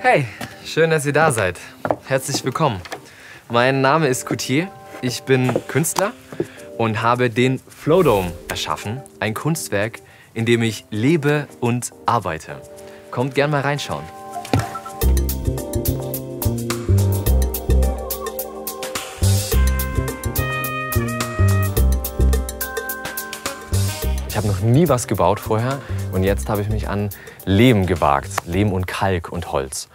Hey, schön, dass ihr da seid. Herzlich willkommen. Mein Name ist Coutier, ich bin Künstler und habe den Flowdome erschaffen. Ein Kunstwerk, in dem ich lebe und arbeite. Kommt gern mal reinschauen. Ich habe noch nie was gebaut vorher und jetzt habe ich mich an Lehm gewagt. Lehm und Kalk und Holz.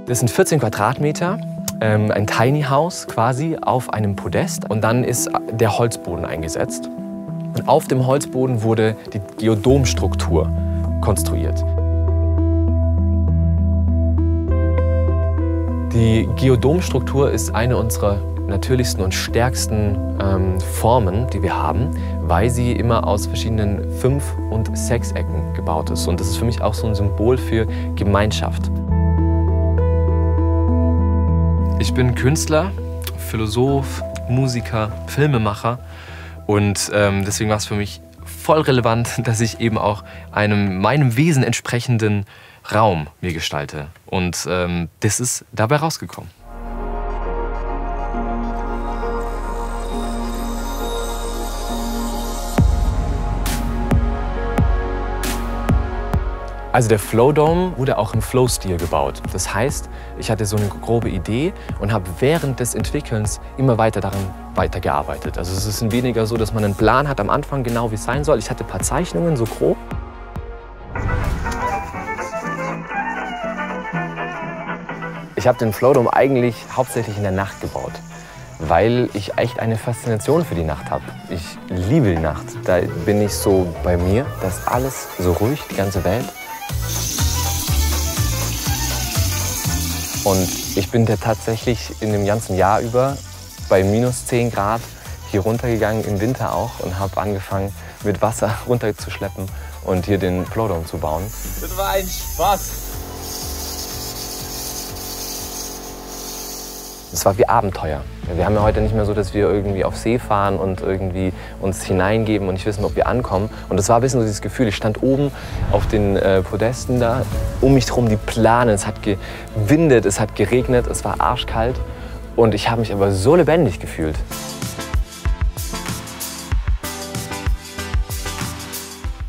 Das sind 14 Quadratmeter, ein Tiny House quasi auf einem Podest. Und dann ist der Holzboden eingesetzt. Und auf dem Holzboden wurde die Geodomstruktur konstruiert. Die Geodomstruktur ist eine unserer natürlichsten und stärksten Formen, die wir haben, weil sie immer aus verschiedenen 5- und 6-Ecken gebaut ist. Und das ist für mich auch so ein Symbol für Gemeinschaft. Ich bin Künstler, Philosoph, Musiker, Filmemacher und deswegen war es für mich voll relevant, dass ich eben auch meinem Wesen entsprechenden Raum mir gestalte. Und das ist dabei rausgekommen. Also der Flowdome wurde auch im Flow-Stil gebaut. Das heißt, ich hatte so eine grobe Idee und habe während des Entwickelns immer weiter daran weitergearbeitet. Also es ist weniger so, dass man einen Plan hat am Anfang genau, wie es sein soll. Ich hatte ein paar Zeichnungen, so grob. Ich habe den Flowdome eigentlich hauptsächlich in der Nacht gebaut, weil ich echt eine Faszination für die Nacht habe. Ich liebe die Nacht. Da bin ich so bei mir, da ist alles so ruhig, die ganze Welt. Und ich bin da tatsächlich in dem ganzen Jahr über bei minus 10 Grad hier runtergegangen, im Winter auch, und habe angefangen, mit Wasser runterzuschleppen und hier den Flowdome zu bauen. Das war ein Spaß. Es war wie Abenteuer. Wir haben ja heute nicht mehr so, dass wir irgendwie auf See fahren und irgendwie uns hineingeben und nicht wissen, ob wir ankommen. Und das war ein bisschen so dieses Gefühl. Ich stand oben auf den Podesten da, um mich herum die Plane. Es hat gewindet, es hat geregnet, es war arschkalt. Und ich habe mich aber so lebendig gefühlt.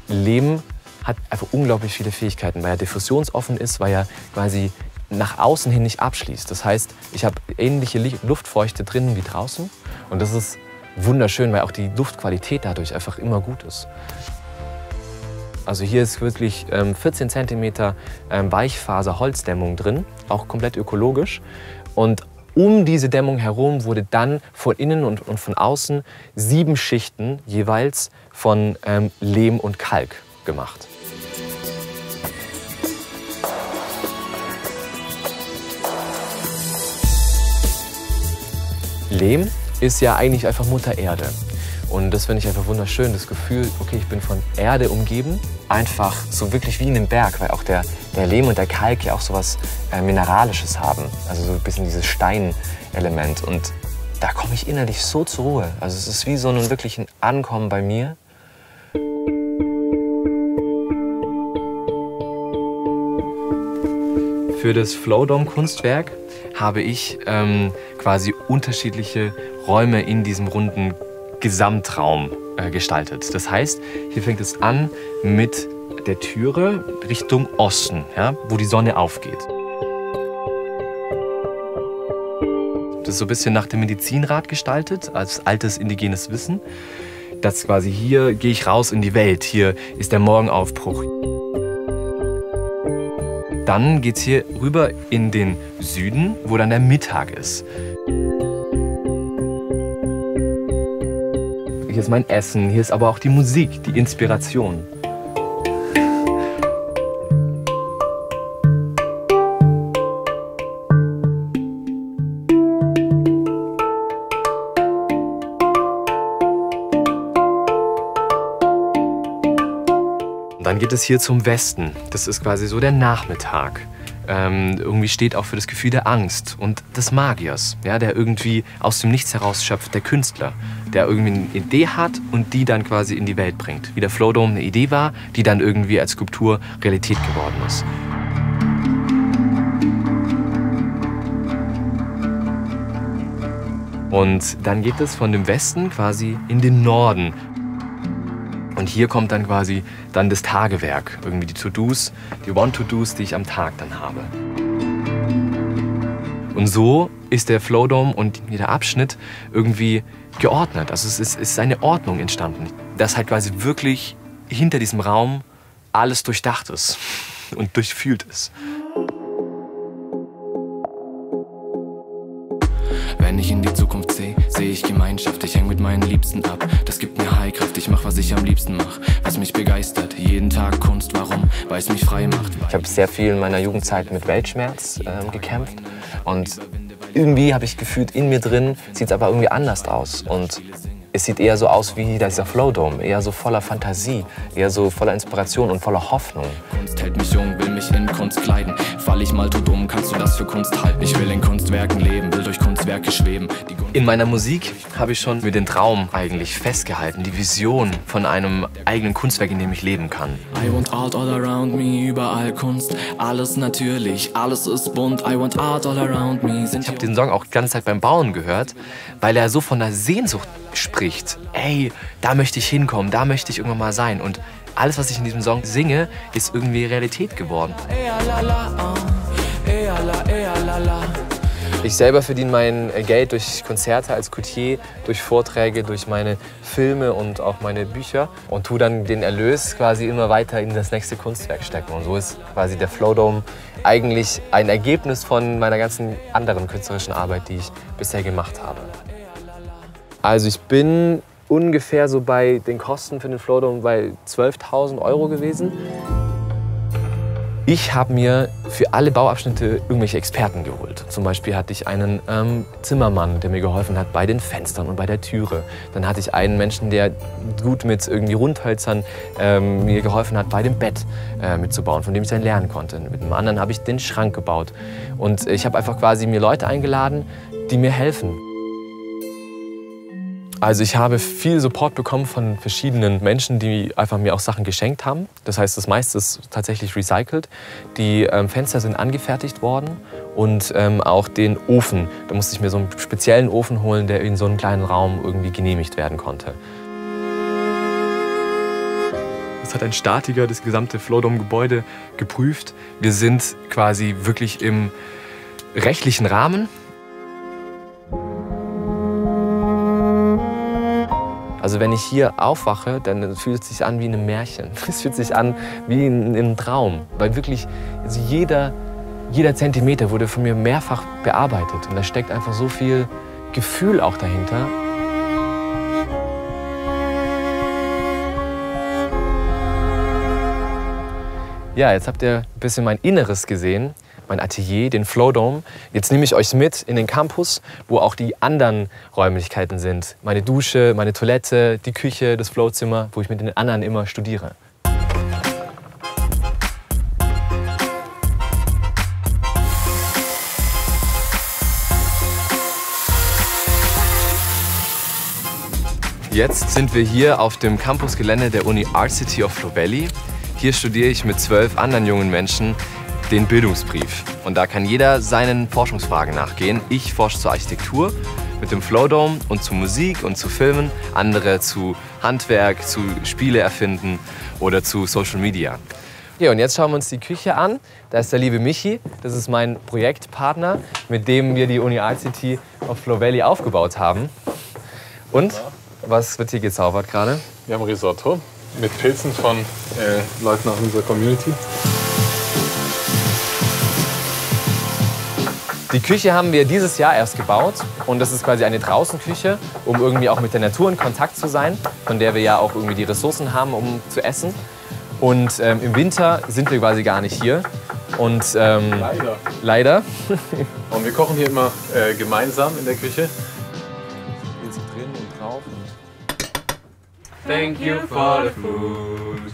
Lehm hat einfach unglaublich viele Fähigkeiten, weil er diffusionsoffen ist, weil er quasi nach außen hin nicht abschließt. Das heißt, ich habe ähnliche Luftfeuchte drinnen wie draußen und das ist wunderschön, weil auch die Luftqualität dadurch einfach immer gut ist. Also hier ist wirklich 14 cm Weichfaser-Holzdämmung drin, auch komplett ökologisch. Und um diese Dämmung herum wurde dann von innen und von außen 7 Schichten jeweils von Lehm und Kalk gemacht. Lehm ist ja eigentlich einfach Mutter Erde. Und das finde ich einfach wunderschön, das Gefühl, okay, ich bin von Erde umgeben. Einfach so wirklich wie in einem Berg, weil auch der Lehm und der Kalk ja auch so was Mineralisches haben. Also so ein bisschen dieses Steinelement. Und da komme ich innerlich so zur Ruhe. Also es ist wie so ein wirkliches Ankommen bei mir. Für das Flowdome-Kunstwerk habe ich quasi unterschiedliche Räume in diesem runden Gesamtraum gestaltet. Das heißt, hier fängt es an mit der Türe Richtung Osten, ja, wo die Sonne aufgeht. Das ist so ein bisschen nach dem Medizinrat gestaltet, als altes indigenes Wissen. Das quasi hier gehe ich raus in die Welt, hier ist der Morgenaufbruch. Dann geht es hier rüber in den Süden, wo dann der Mittag ist. Hier ist mein Essen, hier ist aber auch die Musik, die Inspiration. Dann geht es hier zum Westen. Das ist quasi so der Nachmittag. irgendwie steht auch für das Gefühl der Angst und des Magiers, ja, der irgendwie aus dem Nichts heraus schöpft, der Künstler, der irgendwie eine Idee hat und die dann quasi in die Welt bringt. Wie der Flowdome eine Idee war, die dann irgendwie als Skulptur Realität geworden ist. Und dann geht es von dem Westen quasi in den Norden. Und hier kommt dann quasi dann das Tagewerk, irgendwie die To-Dos, die One-To-Dos, die ich am Tag dann habe. Und so ist der Flowdome und jeder Abschnitt irgendwie geordnet. Also es ist eine Ordnung entstanden, dass halt quasi wirklich hinter diesem Raum alles durchdacht ist und durchfühlt ist. Wenn ich in die Zukunft sehe, sehe ich Gemeinschaft. Ich häng mit meinen Liebsten ab, das gibt mir Heilkraft. Ich mach, was ich am liebsten mach, was mich begeistert. Jeden Tag Kunst, warum? Weil es mich frei macht. Ich habe sehr viel in meiner Jugendzeit mit Weltschmerz gekämpft. Und irgendwie habe ich gefühlt, in mir drin sieht es aber irgendwie anders aus. Und es sieht eher so aus wie dieser Flowdome, eher so voller Fantasie, eher so voller Inspiration und voller Hoffnung. Kunst hält mich jung, will mich in Kunst kleiden. Fall ich mal tot um, kannst du das für Kunst halten? Ich will in Kunstwerken leben, will durch Kunstwerke schweben. In meiner Musik habe ich schon mir den Traum eigentlich festgehalten, die Vision von einem eigenen Kunstwerk, in dem ich leben kann. I want art all around me, überall Kunst, alles natürlich, alles ist bunt. I want art all around me. Ich habe den Song auch die ganze Zeit beim Bauen gehört, weil er so von der Sehnsucht spricht. Ey, da möchte ich hinkommen, da möchte ich irgendwann mal sein. Und alles, was ich in diesem Song singe, ist irgendwie Realität geworden. Ich selber verdiene mein Geld durch Konzerte als Coutier, durch Vorträge, durch meine Filme und auch meine Bücher und tue dann den Erlös quasi immer weiter in das nächste Kunstwerk stecken. Und so ist quasi der Flowdome eigentlich ein Ergebnis von meiner ganzen anderen künstlerischen Arbeit, die ich bisher gemacht habe. Also ich bin ungefähr so bei den Kosten für den Flowdome bei 12.000 € gewesen. Ich habe mir für alle Bauabschnitte irgendwelche Experten geholt. Zum Beispiel hatte ich einen Zimmermann, der mir geholfen hat bei den Fenstern und bei der Türe. Dann hatte ich einen Menschen, der gut mit irgendwie Rundhölzern mir geholfen hat, bei dem Bett mitzubauen, von dem ich dann lernen konnte. Mit einem anderen habe ich den Schrank gebaut. Und ich habe einfach quasi mir Leute eingeladen, die mir helfen. Also ich habe viel Support bekommen von verschiedenen Menschen, die einfach mir auch Sachen geschenkt haben. Das heißt, das meiste ist tatsächlich recycelt. Die Fenster sind angefertigt worden und auch den Ofen. Da musste ich mir so einen speziellen Ofen holen, der in so einem kleinen Raum irgendwie genehmigt werden konnte. Es hat ein Statiker das gesamte Flowdome-Gebäude geprüft. Wir sind quasi wirklich im rechtlichen Rahmen. Also wenn ich hier aufwache, dann fühlt es sich an wie ein Märchen. Es fühlt sich an wie in einem Traum. Weil wirklich also jeder Zentimeter wurde von mir mehrfach bearbeitet. Und da steckt einfach so viel Gefühl auch dahinter. Ja, jetzt habt ihr ein bisschen mein Inneres gesehen. Mein Atelier, den Flowdome. Jetzt nehme ich euch mit in den Campus, wo auch die anderen Räumlichkeiten sind. Meine Dusche, meine Toilette, die Küche, das Flowzimmer, wo ich mit den anderen immer studiere. Jetzt sind wir hier auf dem Campusgelände der Uni Art City of Flow Valley. Hier studiere ich mit 12 anderen jungen Menschen den Bildungsbrief. Und da kann jeder seinen Forschungsfragen nachgehen. Ich forsche zur Architektur mit dem Flowdome und zu Musik und zu Filmen. Andere zu Handwerk, zu Spiele erfinden oder zu Social Media. Okay, und jetzt schauen wir uns die Küche an. Da ist der liebe Michi. Das ist mein Projektpartner, mit dem wir die Uni Art City of Flow Valley aufgebaut haben. Und was wird hier gezaubert gerade? Wir haben Risotto mit Pilzen von Leuten aus unserer Community. Die Küche haben wir dieses Jahr erst gebaut und das ist quasi eine Draußenküche, um irgendwie auch mit der Natur in Kontakt zu sein, von der wir ja auch irgendwie die Ressourcen haben, um zu essen. Und im Winter sind wir quasi gar nicht hier. Und leider. Und wir kochen hier immer gemeinsam in der Küche. Hier sind drin und drauf. Thank you for the food.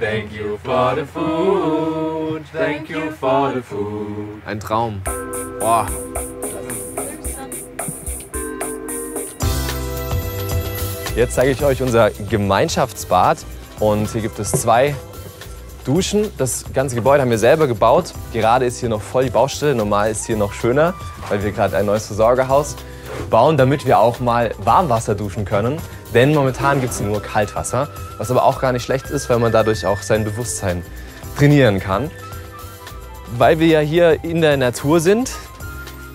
Thank you for the food. Thank you for the food. Ein Traum. Boah. Jetzt zeige ich euch unser Gemeinschaftsbad. Und hier gibt es 2 Duschen. Das ganze Gebäude haben wir selber gebaut. Gerade ist hier noch voll die Baustelle. Normal ist hier noch schöner, weil wir gerade ein neues Versorgerhaus bauen, damit wir auch mal Warmwasser duschen können. Denn momentan gibt es nur Kaltwasser, was aber auch gar nicht schlecht ist, weil man dadurch auch sein Bewusstsein trainieren kann. Weil wir ja hier in der Natur sind,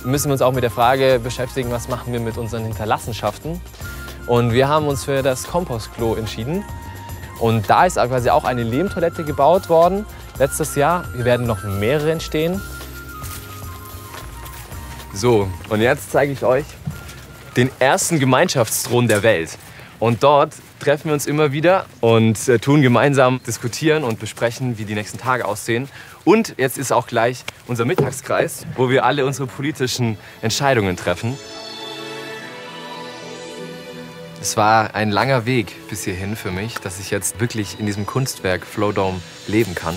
müssen wir uns auch mit der Frage beschäftigen, was machen wir mit unseren Hinterlassenschaften. Und wir haben uns für das Kompostklo entschieden. Und da ist quasi auch eine Lehmtoilette gebaut worden letztes Jahr. Hier werden noch mehrere entstehen. So, und jetzt zeige ich euch den ersten Gemeinschaftsthron der Welt. Und dort treffen wir uns immer wieder und tun gemeinsam diskutieren und besprechen, wie die nächsten Tage aussehen. Und jetzt ist auch gleich unser Mittagskreis, wo wir alle unsere politischen Entscheidungen treffen. Es war ein langer Weg bis hierhin für mich, dass ich jetzt wirklich in diesem Kunstwerk Flowdome leben kann.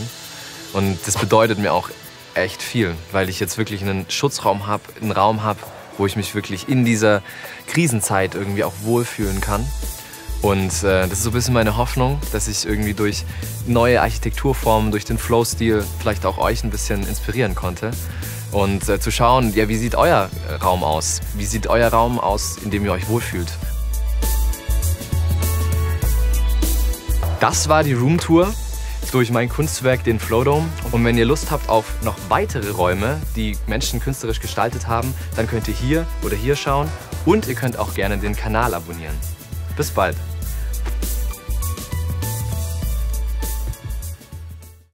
Und das bedeutet mir auch echt viel, weil ich jetzt wirklich einen Schutzraum habe, einen Raum habe, wo ich mich wirklich in dieser Krisenzeit irgendwie auch wohlfühlen kann. Und das ist so ein bisschen meine Hoffnung, dass ich irgendwie durch neue Architekturformen, durch den Flow-Stil vielleicht auch euch ein bisschen inspirieren konnte. Und zu schauen, ja, wie sieht euer Raum aus? Wie sieht euer Raum aus, in dem ihr euch wohlfühlt? Das war die Roomtour durch mein Kunstwerk, den Flowdome. Und wenn ihr Lust habt auf noch weitere Räume, die Menschen künstlerisch gestaltet haben, dann könnt ihr hier oder hier schauen. Und ihr könnt auch gerne den Kanal abonnieren. Bis bald!